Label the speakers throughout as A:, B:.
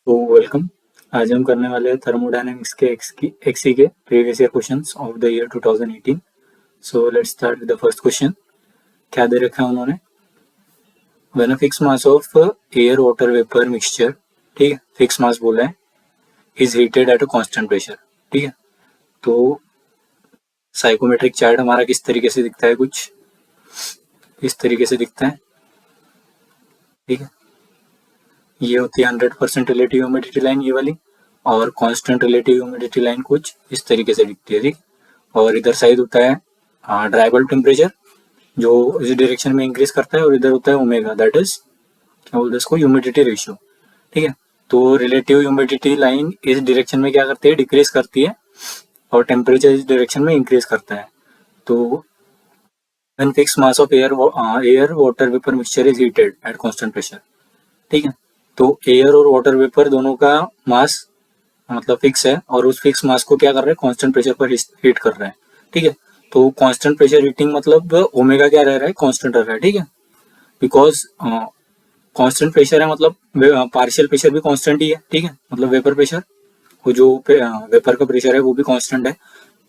A: तो वेलकम। आज हम करने वाले हैं थर्मोडायनेमिक्स के एक्सी के previous year questions of the year 2018। So let's start with the first question. क्या दे रखा है उन्होंने? When a fix mass of air water vapour mixture, ठीक है, फिक्स मास बोला है, is heated at a constant pressure. ठीक है, तो साइकोमेट्रिक चार्ट हमारा किस तरीके से दिखता है, कुछ इस तरीके से दिखता है। ठीक है, ये होती है 100% रिलेटिव ह्यूमिडिटी लाइन, ये वाली, और कांस्टेंट रिलेटिव ह्यूमिडिटी लाइन कुछ इस तरीके से दिखती है। ठीक, और इधर साइड होता है ड्राई बल्ब टेम्परेचर, जो इस डायरेक्शन में इंक्रीज करता है, और इधर होता है ओमेगा, दैट इज क्या बोलते हैं इसको, ह्यूमिडिटी रेशियो। ठीक है, तो रिलेटिव ह्यूमिडिटी लाइन इस डायरेक्शन में क्या करती है, डिक्रीज करती है, और टेम्परेचर इस डायरेक्शन में इंक्रीज करता है। तो when fixed mass of air water vapor mixture is heated at constant pressure। ठीक है, तो एयर और वाटर वेपर दोनों का मास मतलब फिक्स है, और उस फिक्स मास को क्या कर रहा है, कांस्टेंट प्रेशर पर हीट कर रहा है। ठीक है, तो कांस्टेंट प्रेशर हीटिंग मतलब ओमेगा क्या रह रहा है, कांस्टेंट रह रहा है। ठीक है, बिकॉज कांस्टेंट प्रेशर है, मतलब पार्शियल प्रेशर भी कांस्टेंट ही है। ठीक है, मतलब वेपर प्रेशर, वो जो वेपर का प्रेशर है वो भी कांस्टेंट है,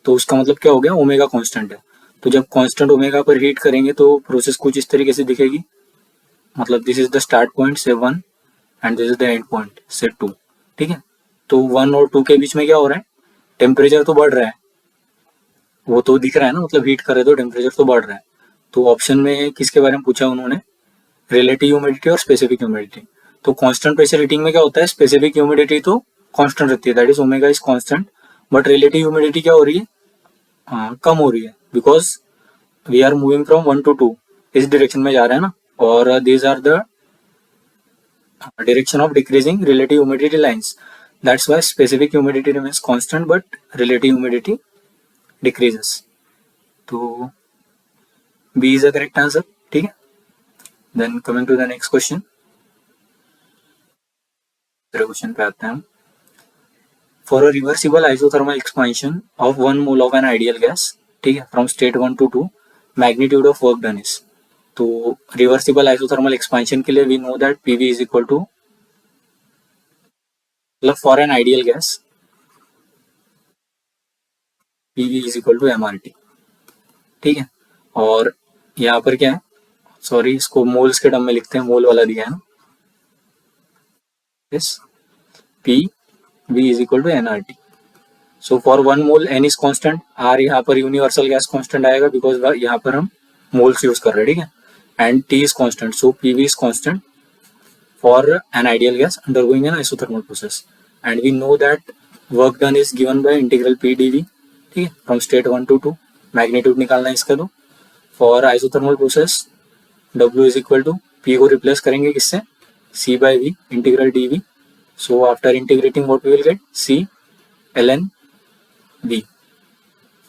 A: तो उसका मतलब क्या हो गया, ओमेगा कांस्टेंट है। तो जब कांस्टेंट ओमेगा पर हीट करेंगे तो प्रोसेस कुछ इस तरीके से दिखेगी, मतलब this is the start point से 1 and this is the end point से 2। ठीक है, तो 1 और 2 के बीच में क्या हो रहा है, टेम्परेचर तो बढ़ रहा है, वो तो दिख रहा है ना, मतलब हीट करे तो टेम्परेचर तो बढ़ रहा है। तो ऑप्शन में किसके बारे में पूछा उन्होंने, रिलेटिव ह्यूमिडिटी और स्पेसिफिक ह्यूमिडिटी। तो कांस्टेंट प्रेशर हीटिंग में क्या होता है, स्पेसिफिक ह्यूमिडिटी तो कांस्टेंट रहती है, that is omega is constant, but relative humidity क्या हो रही है, कम हो रही है, because we are moving from 1 to 2, इस डायरेक्शन में जा रहे हैं ना, और these are the direction of decreasing relative humidity lines. That's why specific humidity remains constant but relative humidity decreases. तो B is the correct answer. ठीक है, then coming to the next question. Question पे आते हैं हम। For a reversible isothermal expansion of 1 mole of an ideal gas, ठीक है, from state 1 to 2, magnitude of work done is। तो reversible isothermal expansion के लिए we know that PV is equal to, मतलब for an ideal gas PV is equal to MRT। ठीक है, और यहाँ पर क्या है, सॉरी इसको मोल्स के टर्म में लिखते हैं, मोल वाला दिया है ना, yes, PV is equal to NRT। So for 1 mole N is constant, R यहाँ पर यूनिवर्सल गैस कांस्टेंट आएगा, बिकॉज यहाँ पर हम मोल्स यूज कर रहे हैं। ठीक है, and T is constant, so PV is constant for an ideal gas undergoing an isothermal process, and we know that work done is given by integral P dV। ठीक है, फ्रॉम स्टेट 1 to 2, मैग्नीट्यूड निकालना है इसका। तो for isothermal process W is equal to, P को replace करेंगे किससे, C by V integral dV। So after integrating what we will get, C ln V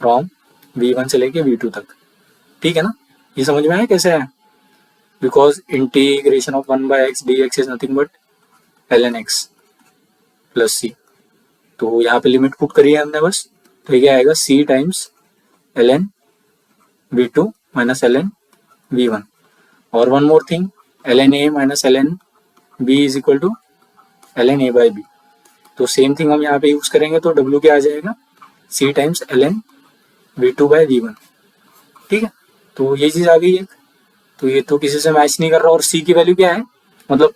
A: from V1 से लेके V2 तक। ठीक है ना, ये समझ में आया कैसे है, because integration of 1 by x dx is nothing but ln x plus C। तो यहाँ पे लिमिट पुट करी है हमने बस, तो ये क्या आएगा, C times ln V2 minus ln V1। और one more thing, ln A minus ln B is equal to ln A by B। तो सेम थिंग हम यहाँ पे यूज करेंगे, तो W क्या आ जाएगा, C times ln V2 by V1। ठीक है, तो ये चीज आ गई एक, तो ये तो किसी से मैच नहीं कर रहा। और C की वैल्यू क्या है, मतलब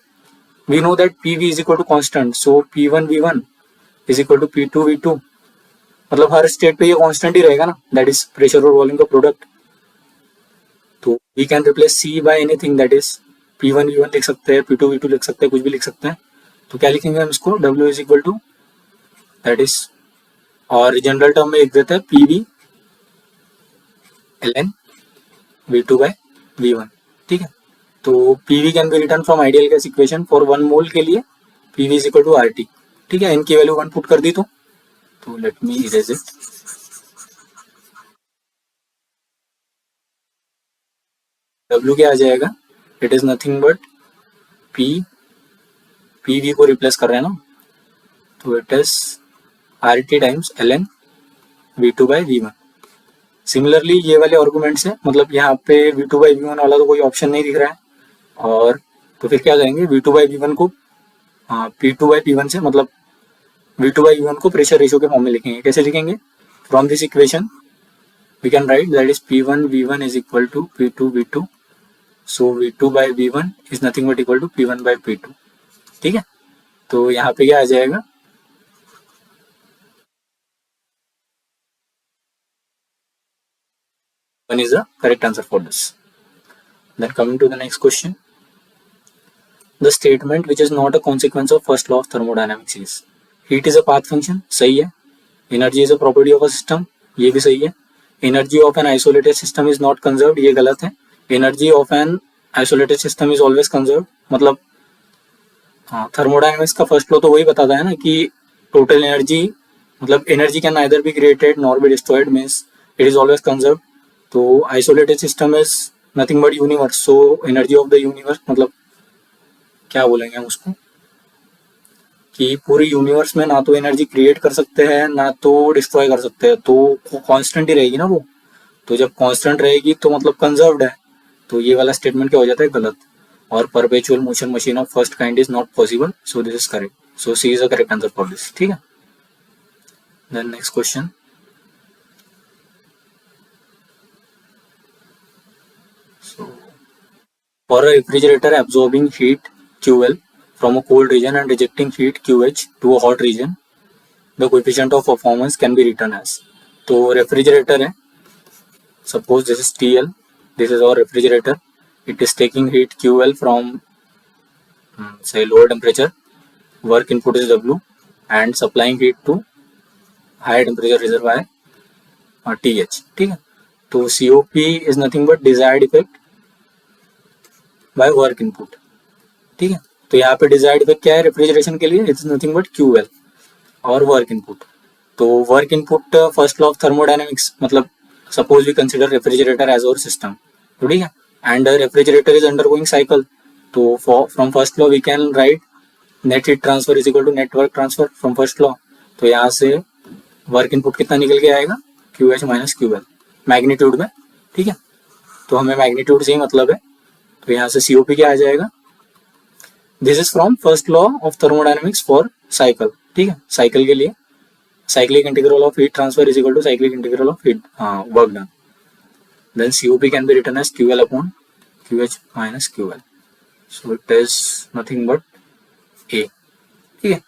A: we know that PV is equal to constant, so P1 V1 is equal to P2 V2, मतलब हर स्टेट पे ये कांस्टेंट ही रहेगा ना, दैट इज प्रेशर और वॉल्यूम का प्रोडक्ट। तो we can replace C by anything, that is P1 V1 लिख सकते हैं, P2 V2 लिख सकते हैं, कुछ भी लिख सकते हैं। तो क्या लिखेंगे हम इसको, W is equal to, that is, और जनरल टर्म में लिख देते हैं PV ln V2 bye V1। ठीक है, तो PV can be written from ideal gas equation for 1 mole के लिए PV is equal to RT। ठीक है, इनकी वैल्यू 1 पुट कर दी, तो let me erase it. W क्या आ जाएगा, it is nothing but PV को रिप्लेस कर रहे हैं ना, तो it is RT times ln V2 by V1। Similarly ये वाले आर्गुमेंट्स है, मतलब यहाँ पे V2 बाई V1 वाला तो कोई ऑप्शन नहीं दिख रहा है, और तो फिर क्या करेंगे, V2 बाई V1 को P2/P1 से, मतलब V2/V1 को प्रेशर रेशियो के फॉर्म में लिखेंगे। कैसे लिखेंगे? From this equation we can write that is P1V1 is equal to P2V2, so V2/V1 is nothing but equal to P1/P2। ठीक है, तो यहाँ पे क्या आ जाएगा? One is the correct answer for this. Then coming to the next question, the statement which is not a consequence of first law of thermodynamics is heat is a path function, सही है। Energy is a property of a system, ये भी सही है। Energy of an isolated system is not conserved, ये गलत है। Energy of an isolated system is always conserved, मतलब थर्मोडायनेमिक्स का फर्स्ट लॉ तो वही बताता है ना कि टोटल एनर्जी, मतलब energy can neither be created nor be destroyed, means it is always conserve. तो isolated system is nothing but universe, so energy of the universe, मतलब क्या बोलेंगे हम उसको, कि पूरे यूनिवर्स में ना तो एनर्जी क्रिएट कर सकते हैं ना तो डिस्ट्रॉय कर सकते हैं, तो कांस्टेंट ही रहेगी ना वो। तो जब कांस्टेंट रहेगी तो मतलब कंजर्व्ड है, तो ये वाला स्टेटमेंट क्या हो जाता है? गलत। और perpetual motion machine of first kind is not possible, so this is correct, so C is the correct answer for this. ठीक है, then next question, for a refrigerator absorbing heat QL from a cold region and rejecting heat QH to a hot region, the coefficient of performance can be written as। तो refrigerator है, suppose this is TL, this is our refrigerator, it is taking heat QL from say lower temperature, work input is W, and supplying heat to higher temperature reservoir TH। ठीक है, तो COP is nothing but desired effect by work input. ठीक है, तो यहाँ पे desired effect क्या है रेफ्रिजरेशन के लिए? इट्स नथिंग बट QL और वर्क इनपुट। तो work input first law of thermodynamics, मतलब suppose we consider refrigerator as our system, तो ठीक है, and refrigerator is undergoing cycle, तो from first law we can write net heat transfer is equal to net work transfer from first law. तो यहाँ से work input कितना निकल के आएगा? QH माइनस QL मैग्नीट्यूड में। ठीक है, तो हमें मैग्नीट्यूड से ही मतलब है, तो यहाँ से COP क्या आ जाएगा? This is from first law of thermodynamics for cycle. ठीक है, साइकिल के लिए cyclic integral of heat transfer is equal to cyclic integral of heat work done. Then COP can be written as QL upon QH minus QL, so it is nothing but A। ठीक है,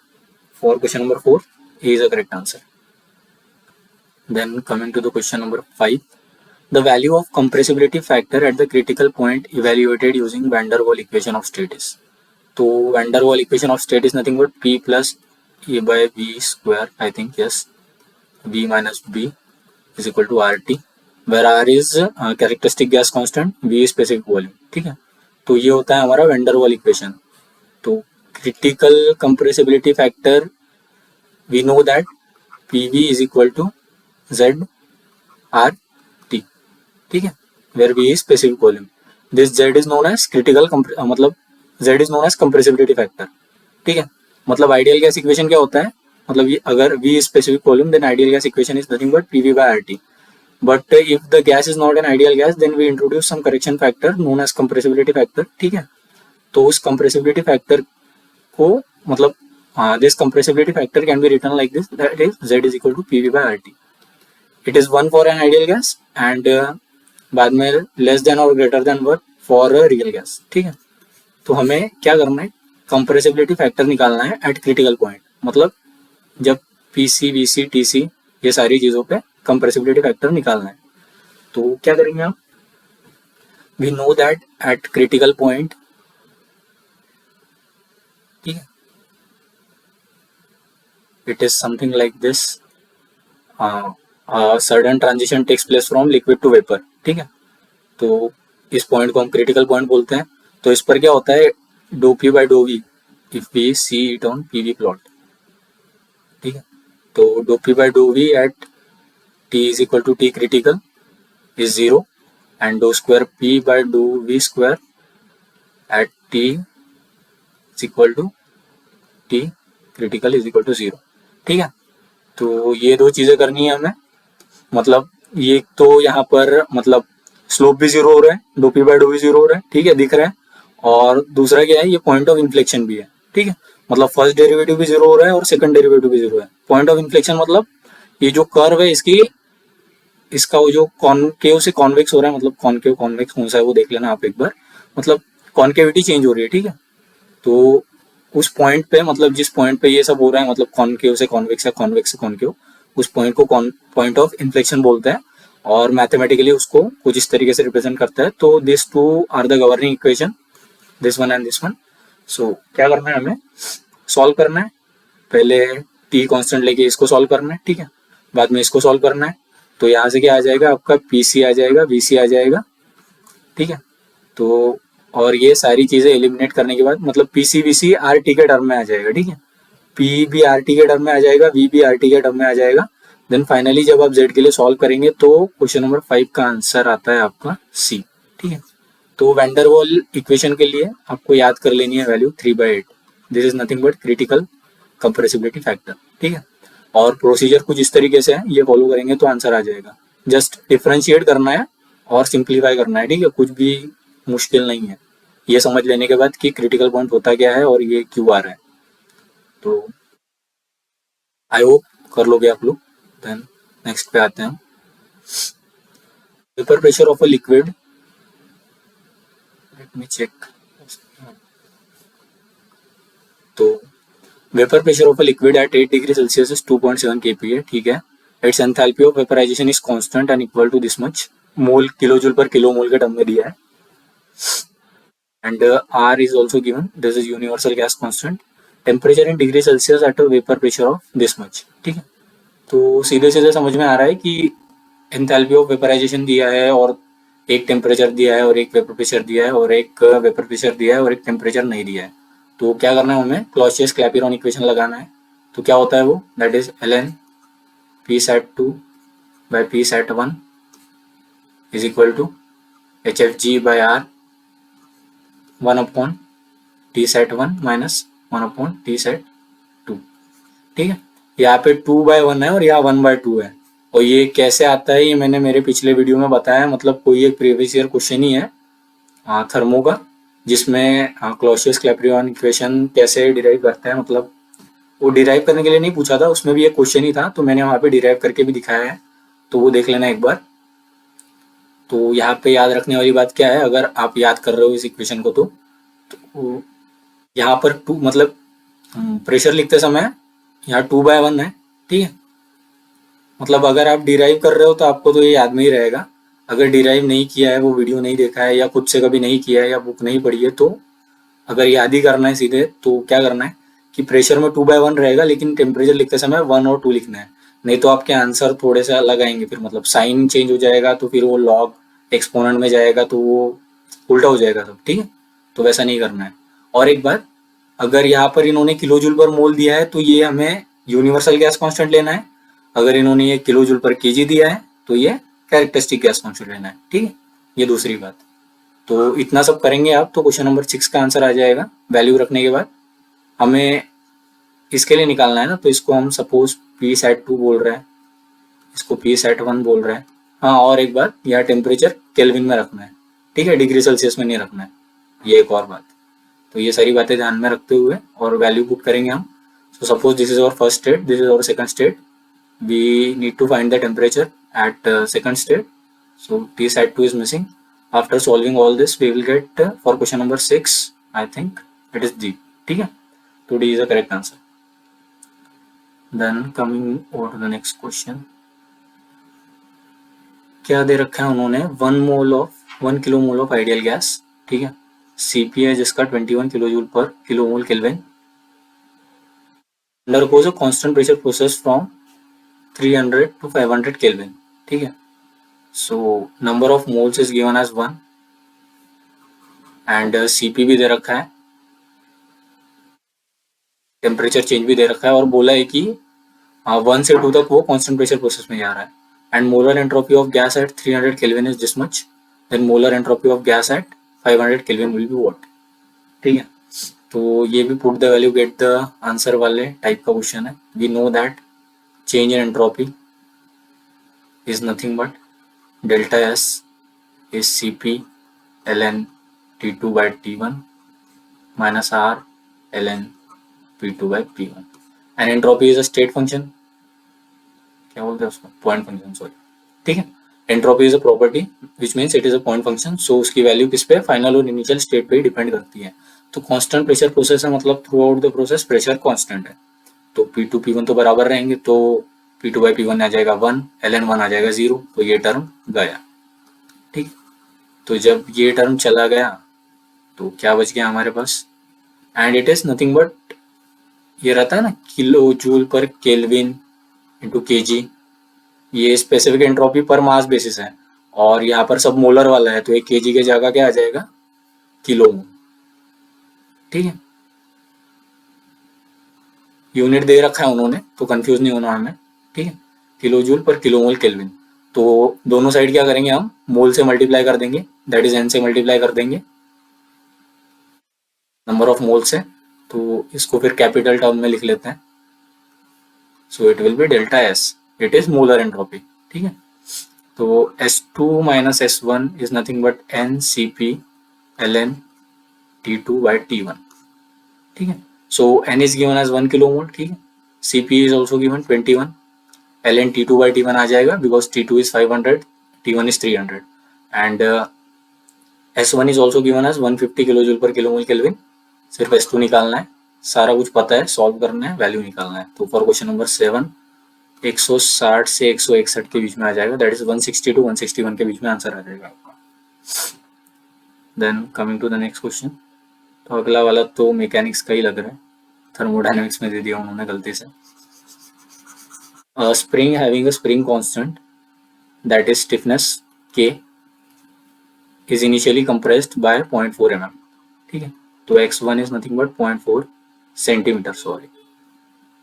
A: for question number 4 A is the correct answer. Then coming to the question number 5, the value of compressibility factor at the critical point evaluated using van der Waal equation of state is। तो van der Waal equation of state is nothing but P plus A by B square, I think, yes, V minus B is equal to RT, where R is characteristic gas constant, V is specific volume। ठीक है, तो ये होता है हमारा van der Waal equation। तो critical compressibility factor we know that PV is equal to Z R T। ठीक है, where V is specific volume, this Z is known as critical मतलब Z is known as compressibility factor। ठीक है, मतलब ideal gas equation क्या होता है? मतलब ये अगर V is specific volume then ideal gas equation is nothing but PV by RT, but if the gas is not an ideal gas then we introduce some correction factor known as compressibility factor। ठीक है, तो उस compressibility factor को मतलब this compressibility factor can be written like this, that is Z is equal to PV by RT। It is 1 for an ideal gas and बाद में less than और greater than work for real gas. ठीक है, तो हमें क्या करना है? कंप्रेसिबिलिटी फैक्टर निकालना है एट क्रिटिकल पॉइंट, मतलब जब PC, VC, TC ये सारी चीजों पे कंप्रेसिबिलिटी फैक्टर निकालना है। तो क्या करेंगे आप? We know that at critical point, ठीक है, it is something like this, sudden transition takes place from liquid to vapour. ठीक है, तो इस पॉइंट को हम क्रिटिकल पॉइंट बोलते हैं। तो इस पर क्या होता है? Do P by do V if we see it on PV plot. ठीक है, तो do P by do V at T is equal to T critical is 0 and do square P by do V square at T is equal to T critical is equal to 0। ठीक है, तो ये दो चीजें करनी है हमें, मतलब ये तो यहाँ पर मतलब स्लोप भी 0 हो रहा है, do P by do V 0 हो रहा है। ठीक है, दिख रहा है, और दूसरा क्या है? ये पॉइंट ऑफ इन्फ्लेक्शन भी है। ठीक है, मतलब फर्स्ट डेरिवेटिव भी जीरो हो रहा है और सेकंड डेरिवेटिव भी जीरो है। पॉइंट ऑफ इन्फ्लेक्शन मतलब ये जो कर्व है इसकी, इसका वो जो कॉनकेव से कॉन्वेक्स हो रहा है, मतलब कॉनकेव कॉन्वेक्स कौन सा है वो देख लेना आप एक बार, मतलब कॉनकेविटी चेंज हो रही है, ठीक है। तो उस पॉइंट पे, मतलब जिस पॉइंट पे ये सब हो रहा है, मतलब कॉनकेव से कॉन्वेक्स या कॉन्वेक्स से कॉनकेव, उस पॉइंट को पॉइंट ऑफ इन्फ्लेक्शन बोलते हैं और मैथमेटिकली उसको कुछ इस तरीके से रिप्रेजेंट करता है। तो this two are the governing equation, this one and this one. So क्या करना है, हमें सॉल्व करना है। पहले टी कांस्टेंट लेके इसको सॉल्व करना है, ठीक है, बाद में इसको सॉल्व करना है। तो यहाँ से क्या आ जाएगा आपका, पी सी आ जाएगा, वी सी आ जाएगा, ठीक है। तो और ये सारी चीजें एलिमिनेट करने के बाद मतलब P C V C R T के टर्म में आ जाएगा, ठीक है। पी भी आर टी के टर्म में आ जाएगा, वी भी आर टी के टर्म में आ जाएगा। देन फाइनली जब आप जेड के लिए सॉल्व करेंगे तो क्वेश्चन नंबर 5 का आंसर आता है आपका सी, ठीक है। तो वैंडरवॉल इक्वेशन के लिए आपको याद कर लेनी है value 3/8। This is nothing but critical compressibility factor, ठीक है। और प्रोसीजर कुछ इस तरीके से है, ये फॉलो करेंगे तो आंसर आ जाएगा। जस्ट डिफ्रेंशिएट करना है और सिंप्लीफाई करना है, ठीक है, कुछ भी मुश्किल नहीं है। ये समझ लेने के बाद कि क्रिटिकल पॉइंट होता क्या है और ये क्यों आ रहा है, तो आई होप कर लोगे आप लोग। देन नेक्स्ट पे आते हैं। Vapour pressure of a liquid, let me check. तो vapour pressure of a liquid at 8 degree celsius is 2.7 kPa, ठीक है। It's enthalpy of vaporisation is constant and equal to this much mole, kilo joule per kilo mole के term में दिया है। And R is also given, this is universal gas constant, temperature in degree Celsius at a vapor pressure of this much, ठीक है। तो सीधे सीधे समझ में आ रहा है कि एंथैल्पी ऑफ वेपराइजेशन दिया है और एक टेम्परेचर दिया है और एक वेपर प्रेशर दिया है और एक वेपर प्रेशर दिया है और एक टेम्परेचर नहीं दिया है। तो क्या करना है, हमें क्लॉसियस क्लैपिरॉन इक्वेशन लगाना है। तो क्या होता है वो, that is ln p sat 2 by p sat 1 is equal to hfg by r 1 T sat 1 minus 1 T sat 2, ठीक है। यहाँ पे 2/1 है और यहाँ 1/2 है। और ये कैसे आता है, ये मैंने मेरे पिछले वीडियो में बताया, मतलब कोई एक प्रीवियस ईयर क्वेश्चन ही है थर्मो का, जिसमें क्लॉसियस क्लैपिरॉन इक्वेशन कैसे डिराइव करते हैं, मतलब वो डिराइव करने के लिए नहीं पूछा था, उसमें भी एक क्वेश्चन ही था, तो मैंने वहाँ पे डिराइव करके भी दिखाया है, तो वो देख लेना एक बार। तो यहाँ पे याद रखने वाली बात क्या है, अगर आप याद कर रहे हो इस इक्वेशन को, तो यहाँ पर 2 मतलब प्रेशर लिखते समय यहाँ 2/1 है, ठीक है। मतलब अगर आप डिराइव कर रहे हो तो आपको तो ये याद में ही रहेगा। अगर डिराइव नहीं किया है, वो वीडियो नहीं देखा है या खुद से कभी नहीं किया है या बुक नहीं पढ़ी है, तो अगर याद ही करना है सीधे, तो क्या करना है कि प्रेशर में 2/1 रहेगा, लेकिन टेम्परेचर लिखते समय 1 और 2 लिखना है। नहीं तो आपके आंसर थोड़े से अलग आएंगे, फिर मतलब साइन चेंज हो जाएगा, तो फिर वो लॉग एक्सपोनेंट में जाएगा, तो वो उल्टा हो जाएगा सब, ठीक है। तो वैसा नहीं करना है। और एक बात, अगर यहाँ पर इन्होंने किलो जूल पर मोल दिया है तो ये हमें यूनिवर्सल गैस कांस्टेंट लेना है। अगर इन्होंने ये किलो जूल पर केजी दिया है तो ये कैरेक्टरिस्टिक गैस कांस्टेंट लेना है, ठीक है। ये दूसरी बात। तो इतना सब करेंगे आप तो क्वेश्चन नंबर 6 का आंसर आ जाएगा। वैल्यू रखने के बाद हमें इसके लिए निकालना है ना, तो इसको हम सपोज पी सेट 2 बोल रहे हैं, इसको पी सेट 1 बोल रहे हैं। हाँ, और एक बात, यह टेम्परेचर केल्विन में रखना है, ठीक है, डिग्री सेल्सियस में नहीं रखना है, ये एक और बात। तो ये सारी बातें ध्यान में रखते हुए और वैल्यू पुट करेंगे हम। So suppose this is our first state, this is our second state, we need to find the temperature at second state, so t sat 2 is missing. After solving all this we will get for question number 6 I think it is D, ठीक है। तो D is the correct answer. Then coming over to the next question, क्या दे रखा है उन्होंने, 1 kilo mole of ideal gas, ठीक है, CP है जिसका 21 kilo joule per kilo mole kelvin, undergoes a constant pressure process from 300 to 500 Kelvin, ठीक है। So number of moles is given as 1 and CP भी दे रखा है, टेम्परेचर चेंज भी दे रखा है और बोला है कि 1 से 2 तक वो कांस्टेंट प्रेशर प्रोसेस में जा रहा है। And molar entropy of gas at 300 kelvin is this much, then molar entropy of gas at 500 kelvin will be what, ठीक है। तो ये भी put the value get the answer वाले टाइप का क्वेश्चन है। We know that change in entropy is nothing but delta S is Cp ln T2 by T1 minus R ln P2 by P1 and entropy is a state function, क्या बोलते हैं उसको, point function, sorry, ठीक है। Entropy is a property which means it is a point function, so उसकी value किस पे, final और इनिशियल स्टेट पे ही डिपेंड करती है। तो कांस्टेंट प्रेशर प्रोसेस है, मतलब through out the process pressure constant है, तो P2 P1 तो बराबर रहेंगे, तो P2 by P1 आ जाएगा 1, ln1 आ जाएगा 0, तो ये टर्म गया, ठीक। तो जब ये टर्म चला गया तो क्या बच गया हमारे पास, and it is nothing but, ये रहता है ना kilo joule per kelvin into K G, ये स्पेसिफिक एंट्रोपी पर मास बेसिस है, और यहाँ पर सब मोलर वाला है, तो एक के जी के जगह क्या आ जाएगा, किलो मोल, ठीक है। यूनिट दे रखा है उन्होंने, तो कंफ्यूज नहीं होना हमें, ठीक है। Kilo joule per kilo mole kelvin, तो दोनों साइड क्या करेंगे हम, मोल से मल्टीप्लाई कर देंगे, दैट इज एन से मल्टीप्लाई कर देंगे नंबर ऑफ मोल से, तो इसको फिर कैपिटल टर्म में लिख लेते हैं, so it will be delta S, it is molar entropy, ठीक है। तो S2 minus S1 is nothing but n C P ln T2 by T1, ठीक है। So n is given as 1 kilo mole, ठीक है। Cp is also given 21, ln T2 by T1 आ जाएगा because T2 is 500, T1 is 300, and S1 is also given as 150 kilo joule per kilo mole kelvin, सिर्फ S2 निकालना है, सारा कुछ पता है, सॉल्व करना है, वैल्यू निकालना है। तो फॉर क्वेश्चन नंबर 7 160 से 161 के बीच में आ जाएगा, दैट इज 160 टू 161 के बीच में आंसर आ जाएगा आपका। Then coming to the next question, तो अगला वाला तो मैकेनिक्स का ही लग रहा है, थर्मोडायनेमिक्स में दे दिया उन्होंने गलती से। Spring having a spring constant that is stiffness K is initially compressed by 0.4 mm, ठीक है। तो x1 is nothing but 0.4 centimetre, sorry,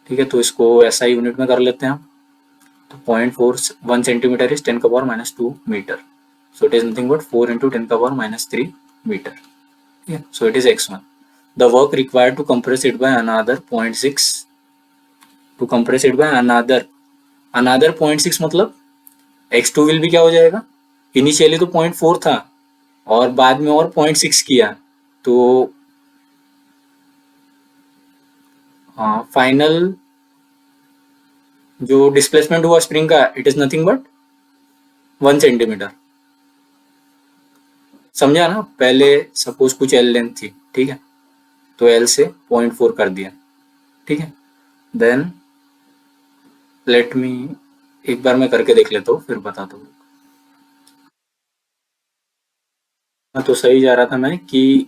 A: ठीक है। तो इसको SI यूनिट में कर लेते हैं हम, तो 0.4 1 सेंटीमीटर इज 10 का power minus 2 metre, so it is nothing but 4 into 10 का पावर माइनस 3 मीटर, ठीक है। So it is x1, the work required to compress it by another 0.6, to compress it by another 0.6 मतलब x2 will भी क्या हो जाएगा, initially तो 0.4 था और बाद में और 0.6 किया, तो फाइनल जो डिस्प्लेसमेंट हुआ स्प्रिंग का, it is nothing but 1 centimetre, समझा ना। पहले सपोज कुछ एल लेंथ थी, ठीक है, तो एल से 0.4 कर दिया, ठीक है। देन लेट मी, एक बार मैं करके देख लेता हूँ फिर बताता हूँ। तो सही जा रहा था मैं कि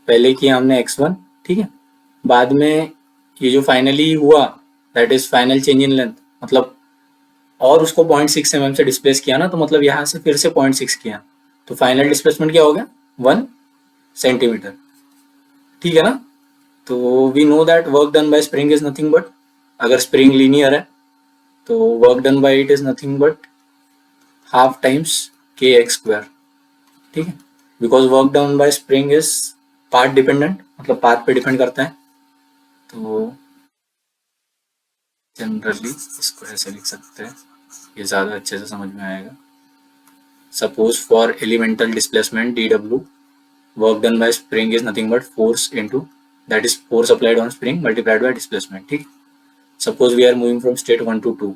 A: पहले किया हमने x1, ठीक है, बाद में ये जो फाइनली हुआ that is final change in length, मतलब और उसको 0.6 mm से डिस्प्लेस किया ना, तो मतलब यहाँ से फिर से 0.6 किया, तो फाइनल डिस्प्लेसमेंट क्या हो गया, 1 सेंटीमीटर, ठीक है ना। तो we know that work done by spring is nothing but, अगर स्प्रिंग लीनियर है तो work done by it is nothing but half times kx², ठीक है, because work done by spring is path dependent, मतलब पाथ पे depend करता है, तो जनरली इसको ऐसे लिख सकते हैं, ये ज़्यादा अच्छे से समझ में आएगा। Suppose for elemental displacement dw, work done by spring is nothing but force into, that is force applied on spring multiplied by displacement, ठीक। Suppose we are moving from state 1 to 2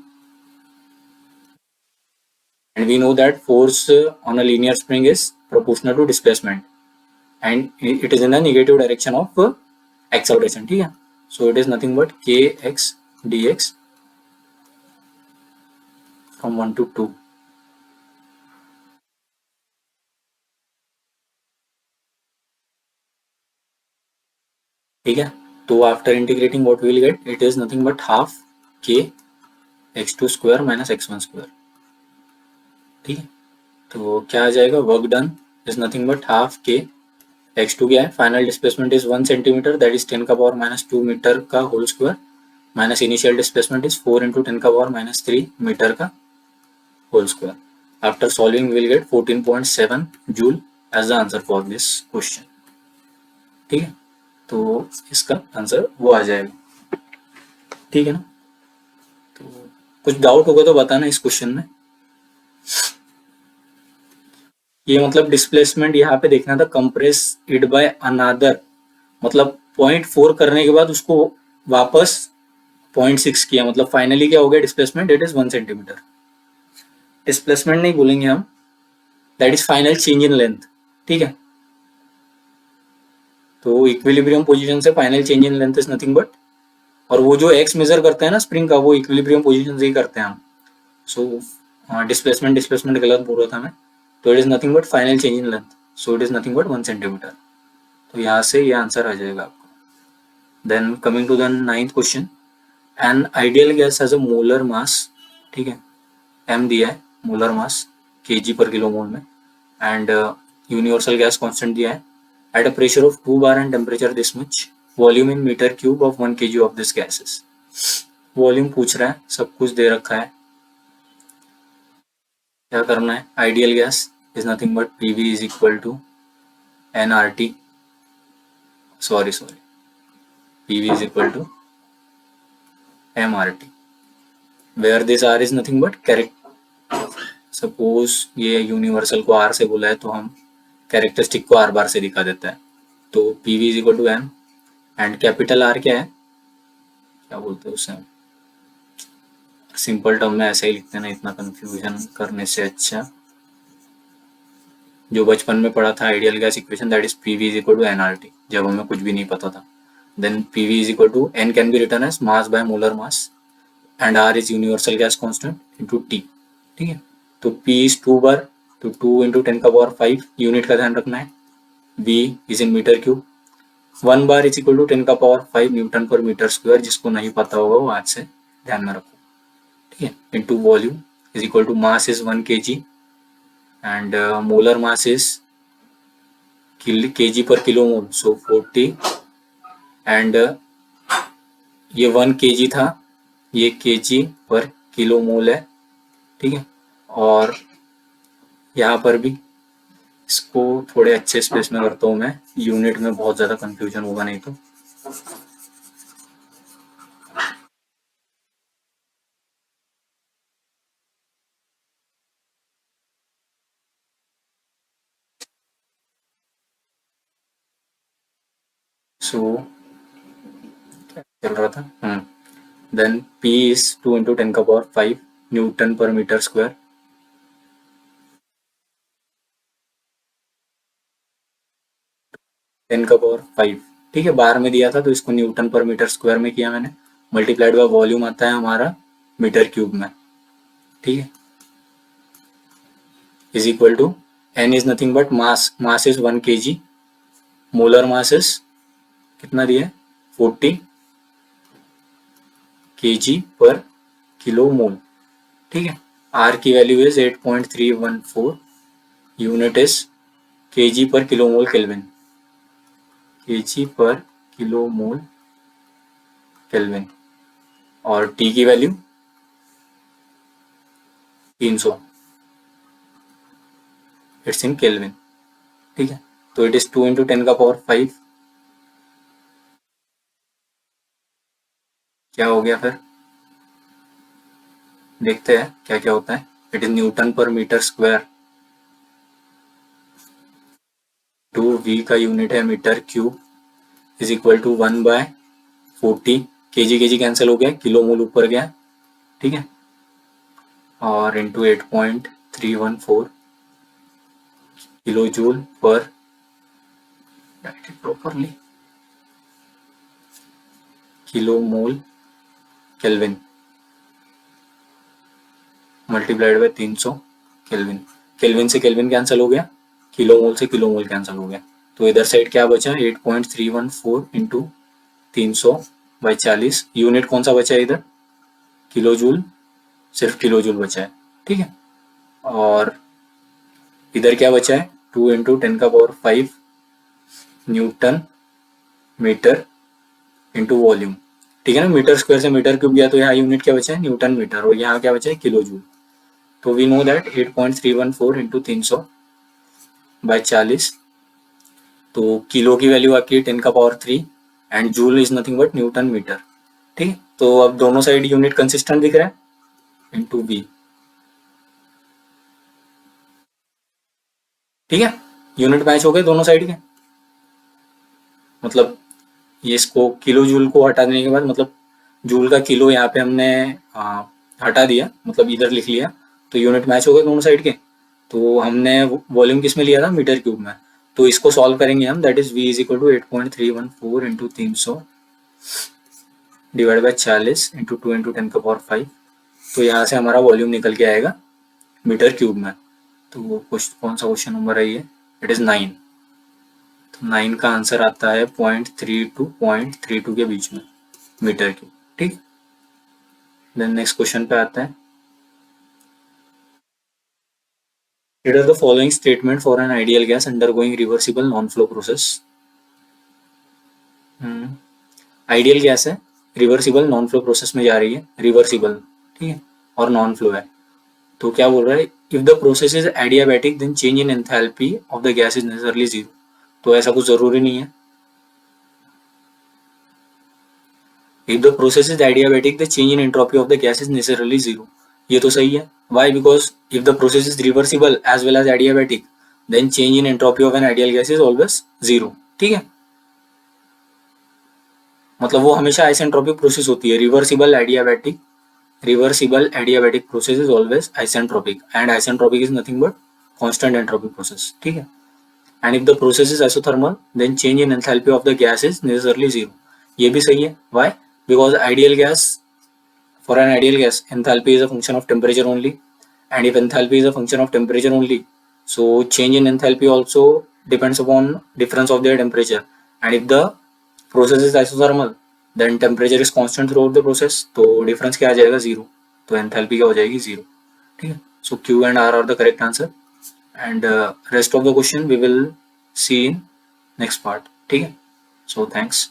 A: and we know that force on a linear spring is proportional to displacement and it is in a negative direction of acceleration, ठीक है। So it is nothing but kx dx from 1 to 2, ठीक है। तो after integrating what we will get, it is nothing but half k x2² minus x1², ठीक है। तो क्या आ जाएगा, work done is nothing but half k x2 क्या है, final displacement is 1 centimetre, that is 10 का पावर माइनस 2 मीटर का whole square, minus initial displacement is 4 into 10 का पावर माइनस 3 मीटर का whole square. After solving will gate 14.7 joule as the answer for this question, ठीक है। तो इसका answer वो आ जाएगा, ठीक है ना। तो कुछ डाउट होगा तो बताना इस क्वेश्चन में। ये मतलब डिस्प्लेसमेंट यहाँ पे देखना था, कंप्रेस इट बाय अनदर, मतलब 0.4 करने के बाद उसको वापस 0.6 किया, मतलब फाइनली क्या हो गया displacement, it is 1 centimetre. Displacement नहीं बोलेंगे हम, that is final change in length, ठीक है। तो इक्विलिब्रियम पोजीशन से final change in length is nothing but, और वो जो एक्स मेजर करते हैं ना स्प्रिंग का, वो इक्विलिब्रियम पोजीशन से ही करते हैं हम। सो डिस्प्लेसमेंट डिस्प्लेसमेंट गलत बोल रहा था मैं, तो it is nothing but final change in length, so it is nothing but 1 centimetre. तो यहाँ से ये आंसर आ जाएगा आपको। Then coming to the 9th question, an ideal gas has a molar mass, ठीक है, एम दिया है, molar mass kg per kilo mole में, एंड यूनिवर्सल गैस कांस्टेंट दिया है, at a pressure of 2 bar and temperature this much, volume in metre cube of 1 kg of this gases. Volume पूछ रहा है, सब कुछ दे रखा है, क्या करना है, ideal gas is nothing but PV is equal to n R T, sorry PV is equal to m R T, where this R is nothing but correct, suppose ये यूनिवर्सल को आर से बोला है तो हम कैरेक्टरिस्टिक को are बार से दिखा देता है, तो PV is equal to m, and capital R क्या है, क्या बोलते हैं उसे, सिंपल टर्म में ऐसे ही लिखते हैं ना, इतना कंफ्यूजन करने से अच्छा जो बचपन में पढ़ा था ideal gas equation, that is PV is equal to nRT, जब हमें कुछ भी नहीं पता था। Then PV is equal to n can be written as mass by molar mass, and R is universal gas constant into T, ठीक है। तो पी इज 2 bar, तो 2 इंटू 10 का पावर 5, यूनिट का ध्यान रखना है, V is in metre cube, 1 bar is equal to 10 का power 5 newton per metre square, जिसको नहीं पता होगा वो आज से ध्यान में रखो, ठीक है, into volume is equal to mass is 1 kg and molar mass is kg per kilo mole, so 40, एंड ये 1 kg था, ये kg पर किलो मोल है, ठीक है। और यहाँ पर भी इसको थोड़े अच्छे स्पेस में करता हूँ मैं, यूनिट में बहुत ज़्यादा कंफ्यूजन होगा नहीं तो। सो चल रहा था, देन P इज 2 इंटू 10 का power 5 newton per metre square, ten का पावर 5, ठीक है, बार में दिया था तो इसको न्यूटन पर मीटर स्क्वायर में किया मैंने, मल्टीप्लाइड बाय वॉल्यूम आता है हमारा मीटर क्यूब में, ठीक है, is equal to n is nothing but mass, mass is 1 kg, molar mass is कितना दिया है 40 kg पर किलो मोल, ठीक है। आर की value is 8.314, unit is kg per kilo mole kelvin, kg per kilo mole kelvin, और T की value 300, it's in kelvin, ठीक है। तो इट इज 2 इंटू 10 का पावर 5, क्या हो गया फिर देखते हैं क्या क्या होता है, it is newton per metre square, to V का यूनिट है metre cube, is equal to 1/40, kg cancel हो गया, किलो मोल ऊपर गया, ठीक है, और into 8.314 kilo joule per, right it properly, kilo mole kelvin multiplied by 300 kelvin, kelvin से केल्विन कैंसिल हो गया, किलो मोल से किलो मोल कैंसिल हो गया, तो इधर साइड क्या बचा 8.314 इंटू 300/40, यूनिट कौन सा बचा है इधर, किलो जूल, सिर्फ किलो जूल बचा है, ठीक है। और इधर क्या बचा है 2 इंटू 10 का power 5 newton metre into volume, ठीक है ना, मीटर स्क्वायर से मीटर क्यूब गया तो यहाँ यूनिट क्या बचा है न्यूटन मीटर, और यहाँ क्या बचा है किलो जूल, तो वी नो दैट 8.314 इंटू 300/40, तो किलो की वैल्यू आती है 10 का पावर 3 and joule is nothing but newton metre, ठीक है। तो अब दोनों साइड यूनिट कंसिस्टेंट दिख रहा है, इंटू वी, ठीक है, यूनिट मैच हो गए दोनों साइड के, मतलब ये इसको किलो जूल को हटा देने के बाद, मतलब जूल का किलो यहाँ पे हमने हटा दिया, मतलब इधर लिख लिया, तो यूनिट मैच हो गए दोनों साइड के। तो हमने वॉल्यूम किस में लिया था, मीटर क्यूब में। तो इसको सॉल्व करेंगे हम, that is v is equal to 8.314 into 300 divide by 40 into 2 into 10⁵। तो यहाँ से हमारा वॉल्यूम निकल के आएगा मीटर क्यूब में। तो वो कौन सा क्वेश्चन नंबर है ये, इट इज 9। तो 9 का आंसर आता है 0.32 के बीच में मीटर क्यूब। ठीक, देन नेक्स्ट क्वेश्चन पे आते हैं। It is the following statement for an ideal gas undergoing reversible non-flow process. Ideal gas है, रिवर्सिबल नॉन फ्लो प्रोसेस में जा रही है, रिवर्सिबल, ठीक है, और नॉन फ्लो है। तो क्या बोल रहा है, if the process is adiabatic then change in enthalpy of the gas is necessarily zero. तो ऐसा कुछ जरूरी नहीं है। If the process is adiabatic the change in entropy of the gas is necessarily zero, ये तो सही है। Why, because if the process is reversible as well as adiabatic then change in entropy of an ideal gas is always zero. ठीक है, मतलब वो हमेशा isentropic process होती है। Reversible adiabatic process is always isentropic, and isentropic is nothing but constant entropic process. ठीक है, and if the process is isothermal then change in enthalpy of the gas is necessarily zero, ये भी सही है। Why, because ideal gas, for an ideal gas enthalpy is a function of temperature only, and if enthalpy is a function of temperature only, so change in enthalpy also depends upon difference of their temperature, and if the process is isothermal then temperature is constant throughout the process, तो difference क्या आ जाएगा, zero. तो enthalpy क्या हो जाएगी, zero. ठीक है, so Q and R are the correct answer, and rest of the question we will see in next part। ठीक है, so thanks।